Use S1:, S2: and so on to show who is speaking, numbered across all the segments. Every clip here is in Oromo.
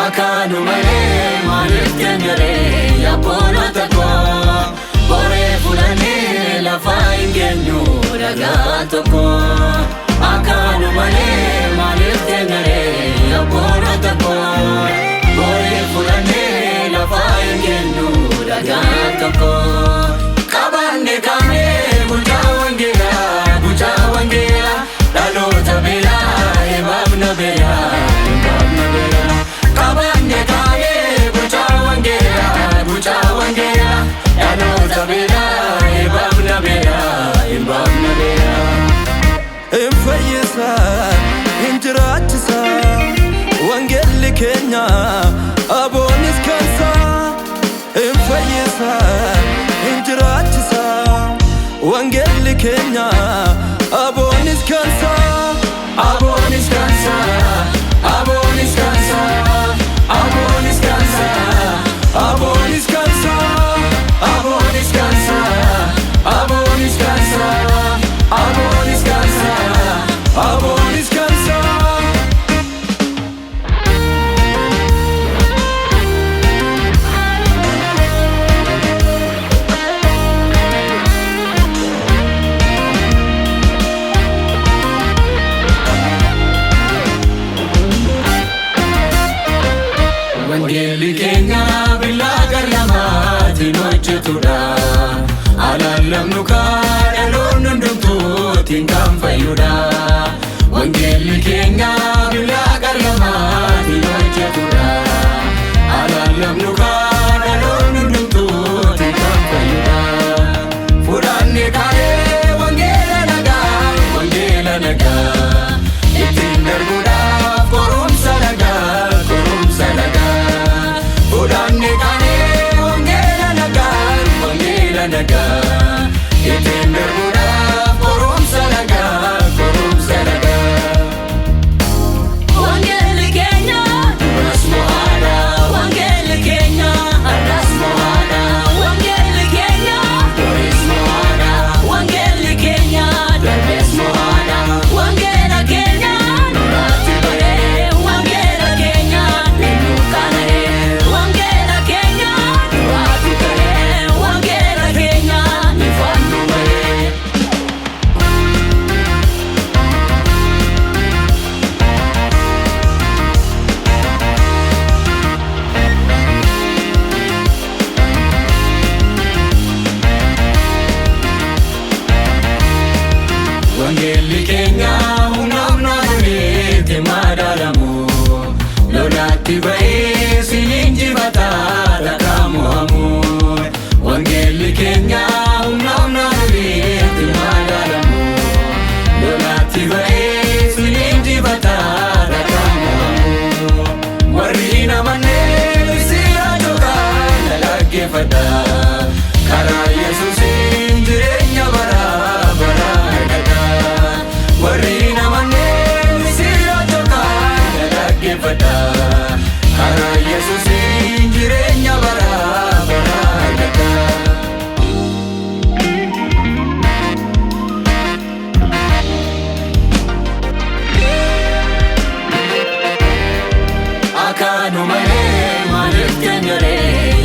S1: akanu male malif kenyare ya pona takwa bore fulane la faingenyu daga toko akanu male malif kenyare ya pona takwa bore fulane la faingenyu daga toko kabane kame bujawangela dalo tabela ebabna bela kabane kame bujawangela dalo tabela ebabna bela
S2: infayisa injiratisa wangel kenya abonis kansa infayisa injiratisa wangel kenya abonis kansa
S1: abonis kansa abonis kansa abonis kansa
S2: abonis kansa
S1: abonis kansa abonis kansa abonis kansa
S2: abonis kansa
S1: wangeli kenya bilagar lamati nochetuda alalamnu kadalon ndumtu tingam fayuda wangeli kenya bilagar lamati nochetuda alalamnu kadalon ndumtu tingam fayuda furane kare wangela naga itinder buda korum salaga naga itender buda korum salaga wangel kenya ras mohada wangel kenya ras mohada wangel kenya ras mohada wangel kenya ras mohada wangel kenya nurati bare wangel kenya nukane wangel kenya nurati bare wangel kenya nifandu bare wangel kenya unamna te madalamu lolati bae silinji bata dakamu amu wangel kenya unamna te madalamu lolati bae silinji bata dakamu amu warina manne sira joka lage fada kara yesus injirenya bara warina manne sira joka lage fada kara yesus injirenya bara akanu male malif kenyare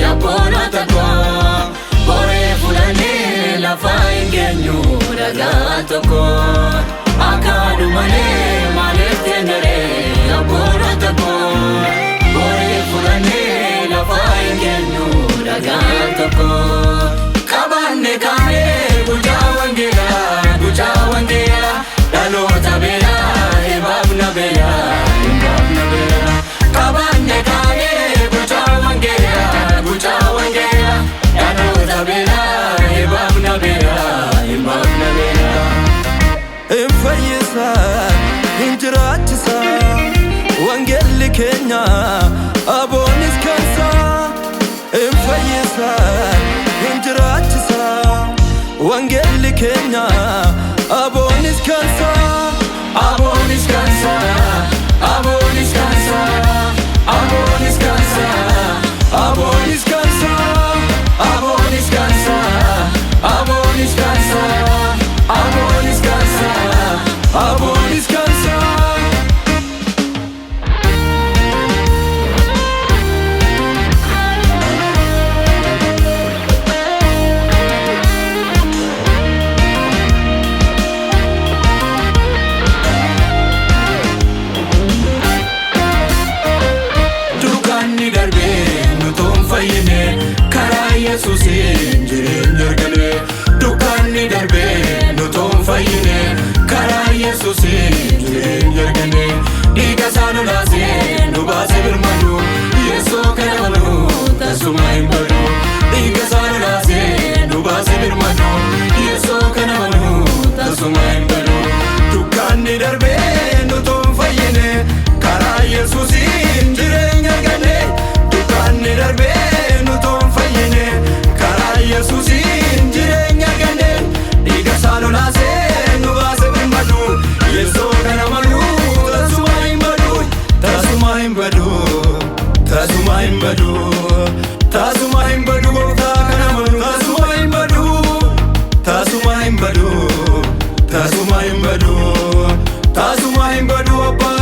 S1: ya pona takwa bore fulane la faingenyu daga toko akanu male malif kenyare ya pona takwa bore fulane la faingenyu daga toko kabane kame bujawangela dalo tabela ebabna bela kabane kame bujawangela dalo tabela ebabna bela
S2: infayisa injiratisa wangel kenya abonis kansa infayisa injiratisa wangel kenya abonis kansa
S1: abonis kansa abonis kansa abonis kansa
S2: abonis kansa
S1: abonis kansa abonis kansa abonis kansa
S2: abonis kansa tasuma hin badu, tasuma hin badu gooftaa kana manu tasuma hin badu, tasuma hin badu, tasuma hin badu, tasuma hin badu abba